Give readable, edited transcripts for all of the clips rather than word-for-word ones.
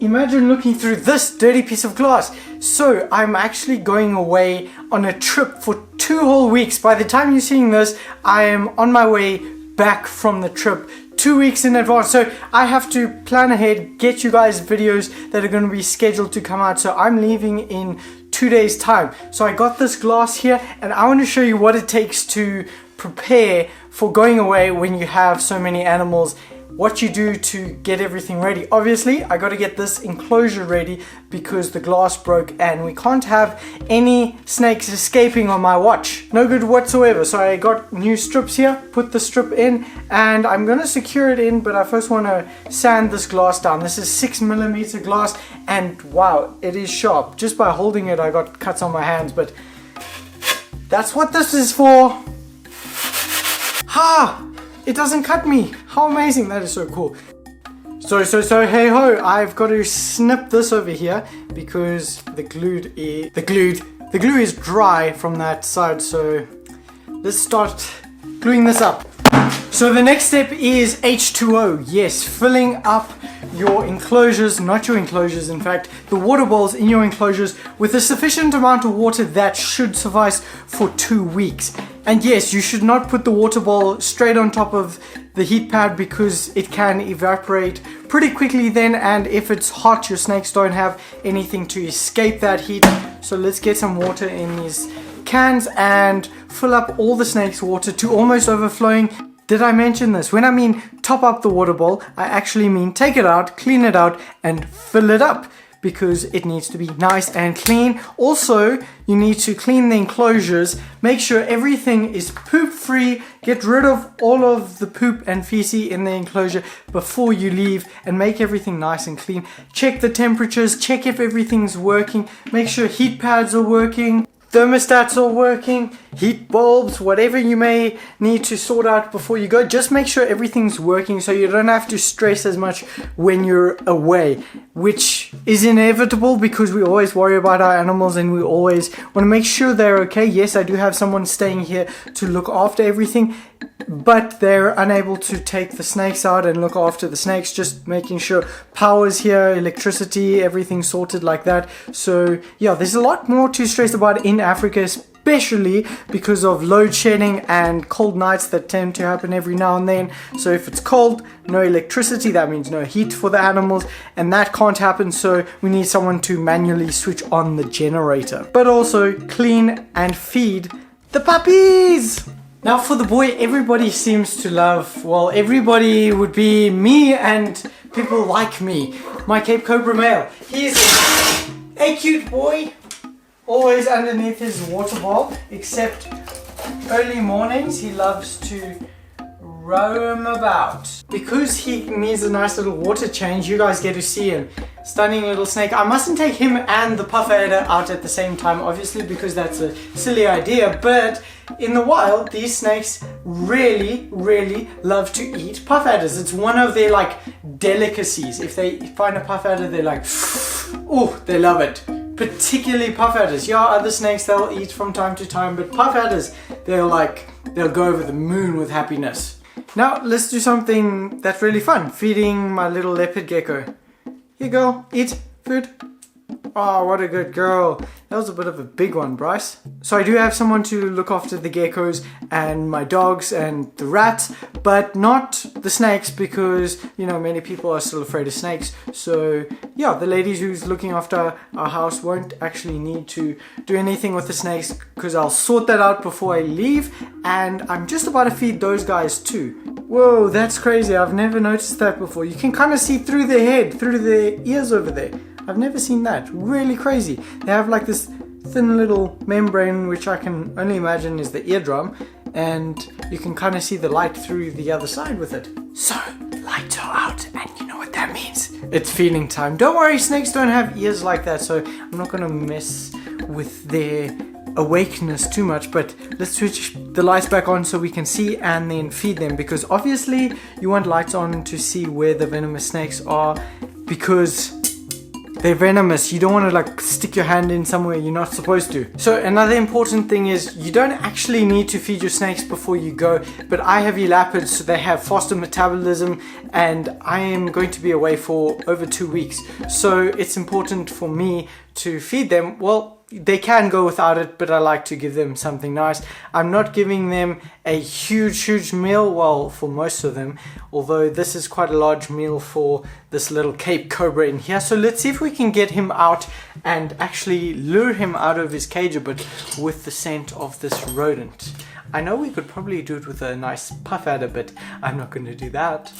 Imagine looking through this dirty piece of glass. So I'm actually going away on a trip for 2 whole weeks. By the time you're seeing this, I am on my way back from the trip 2 weeks in advance. So I have to plan ahead, get you guys videos that are going to be scheduled to come out. So I'm leaving in 2 days time. So I got this glass here and I want to show you what it takes to prepare for going away when you have so many animals, what you do to get everything ready. Obviously I got to get this enclosure ready because the glass broke and we can't have any snakes escaping on my watch. No good whatsoever. So I got new strips here, put the strip in, and I'm gonna secure it in, but I first want to sand this glass down. This is 6mm glass and wow, it is sharp. Just by holding it I got cuts on my hands, but that's what this is for. Ha! It doesn't cut me. How amazing. That is so cool. So hey ho, I've got to snip this over here because the glue is dry from that side. So let's start gluing this up. So the next step is H2O. Yes, filling up your enclosures, not your enclosures, in fact, the water bowls in your enclosures with a sufficient amount of water that should suffice for 2 weeks. And yes, you should not put the water bowl straight on top of the heat pad because it can evaporate pretty quickly then, and if it's hot your snakes don't have anything to escape that heat. So let's get some water in these cans and fill up all the snakes' water to almost overflowing. Did I mention this? When I mean top up the water bowl, I actually mean take it out, clean it out and fill it up because it needs to be nice and clean. Also, you need to clean the enclosures, make sure everything is poop free, get rid of all of the poop and feces in the enclosure before you leave and make everything nice and clean. Check the temperatures, check if everything's working, make sure heat pads are working, thermostats are working, heat bulbs, whatever you may need to sort out before you go. Just make sure everything's working so you don't have to stress as much when you're away, which is inevitable because we always worry about our animals and we always want to make sure they're okay. Yes, I do have someone staying here to look after everything, but they're unable to take the snakes out and look after the snakes, just making sure power's here, electricity, everything's sorted like that. So yeah, there's a lot more to stress about in Africa, especially because of load shedding and cold nights that tend to happen every now and then. So if it's cold, no electricity, that means no heat for the animals, and that can't happen, so we need someone to manually switch on the generator. But also clean and feed the puppies! Now for the boy everybody seems to love, well, everybody would be me and people like me, my Cape Cobra male. He's a cute boy, always underneath his water bowl, except early mornings he loves to roam about. Because he needs a nice little water change, you guys get to see him. Stunning little snake. I mustn't take him and the puff adder out at the same time, obviously, because that's a silly idea, but in the wild, these snakes really love to eat puff adders. It's one of their like delicacies. If they find a puff adder, they're like, oh, they love it. Particularly puff adders. Yeah, other snakes they'll eat from time to time, but puff adders, they'll go over the moon with happiness. Now let's do something that's really fun. Feeding my little leopard gecko. Here you go, eat food. Oh, what a good girl. That was a bit of a big one, Bryce. So I do have someone to look after the geckos and my dogs and the rats, but not the snakes because, you know, many people are still afraid of snakes. So yeah, the lady who's looking after our house won't actually need to do anything with the snakes because I'll sort that out before I leave, and I'm just about to feed those guys too. Whoa, that's crazy. I've never noticed that before. You can kind of see through their head, through their ears over there. I've never seen that. Really crazy. They have like this thin little membrane, which I can only imagine is the eardrum, and you can kind of see the light through the other side with it. So, lights are out, and you know what that means. It's feeding time. Don't worry, snakes don't have ears like that, so I'm not going to mess with their awakeness too much, but let's switch the lights back on so we can see and then feed them, because obviously you want lights on to see where the venomous snakes are, because they're venomous. You don't want to like stick your hand in somewhere you're not supposed to. So another important thing is you don't actually need to feed your snakes before you go, but I have elapids, so they have faster metabolism, and I am going to be away for over 2 weeks. So it's important for me to feed them. Well, they can go without it, but I like to give them something nice. I'm not giving them a huge meal, well, for most of them, although this is quite a large meal for this little Cape Cobra in here. So let's see if we can get him out and actually lure him out of his cage a bit with the scent of this rodent. I know we could probably do it with a nice puff adder, but I'm not going to do that.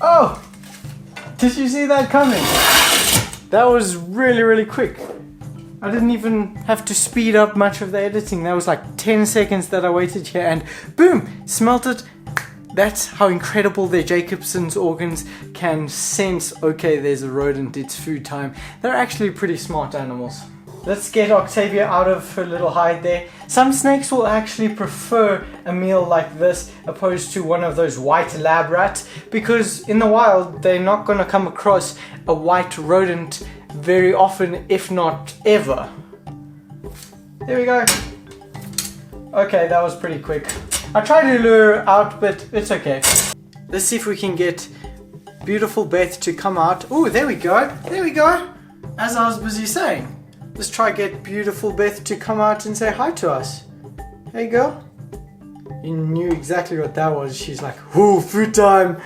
Oh! Did you see that coming? That was really quick. I didn't even have to speed up much of the editing. That was like 10 seconds that I waited here and boom! Smelt it. That's how incredible their Jacobson's organs can sense, okay, there's a rodent, it's food time. They're actually pretty smart animals. Let's get Octavia out of her little hide there. Some snakes will actually prefer a meal like this opposed to one of those white lab rats, because in the wild they're not going to come across a white rodent very often, if not ever. There we go. Okay, that was pretty quick. I tried to lure her out, but it's okay. Let's see if we can get beautiful Beth to come out. Oh, there we go. There we go. As I was busy saying. Let's try get beautiful Beth to come out and say hi to us. Hey girl. You knew exactly what that was. She's like, ooh, food time.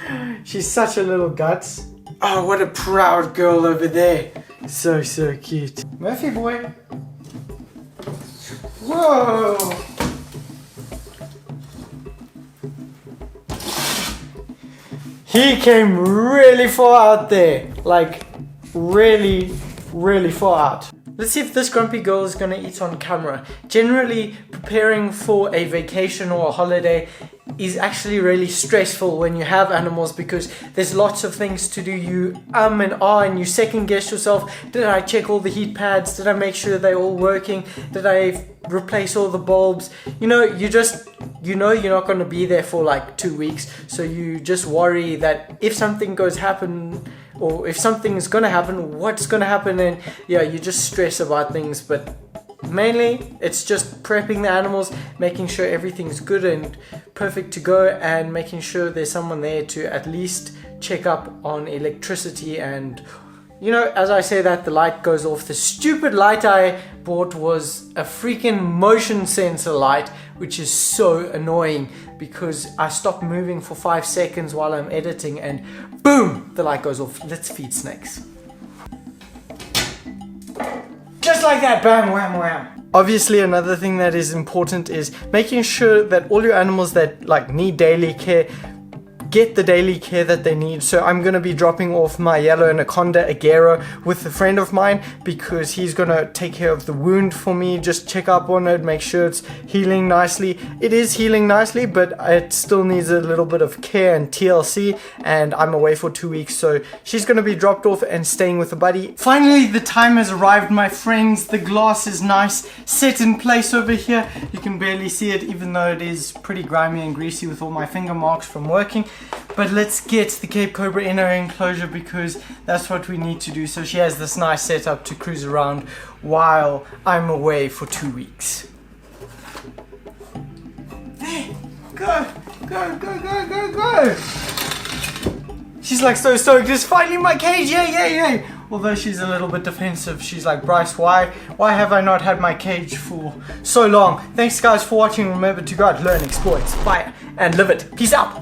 She's such a little guts. Oh, what a proud girl over there. So cute. Murphy boy. Whoa. He came really far out there. Like, really far out. Let's see if this grumpy girl is going to eat on camera. Generally, preparing for a vacation or a holiday is actually really stressful when you have animals, because there's lots of things to do. You and you second guess yourself. Did I check all the heat pads? Did I make sure they're all working? Did I replace all the bulbs? You know, you're not going to be there for like 2 weeks, so you just worry that if something or if something is going to happen, what's going to happen, and yeah, you just stress about things. But mainly it's just prepping the animals, making sure everything's good and perfect to go, and making sure there's someone there to at least check up on electricity. And you know, as I say that, the light goes off. The stupid light I bought was a freaking motion sensor light, which is so annoying because I stop moving for 5 seconds while I'm editing and boom, the light goes off. Let's feed snakes. Just like that, bam, wham, wham. Obviously, another thing that is important is making sure that all your animals that like need daily care get the daily care that they need. So I'm going to be dropping off my yellow anaconda Agero with a friend of mine, because he's going to take care of the wound for me, just check up on it, make sure it's healing nicely. It is healing nicely, but it still needs a little bit of care and TLC, and I'm away for 2 weeks, so she's going to be dropped off and staying with a buddy. Finally, the time has arrived, my friends. The glass is nice, set in place over here. You can barely see it, even though it is pretty grimy and greasy with all my finger marks from working. But let's get the Cape Cobra in her enclosure, because that's what we need to do. So she has this nice setup to cruise around while I'm away for 2 weeks. There, go. She's like so stoked, just finally in my cage, yay. Although she's a little bit defensive. She's like, Bryce, why have I not had my cage for so long? Thanks guys for watching. Remember to go out, learn, explore, inspire, and live it. Peace out.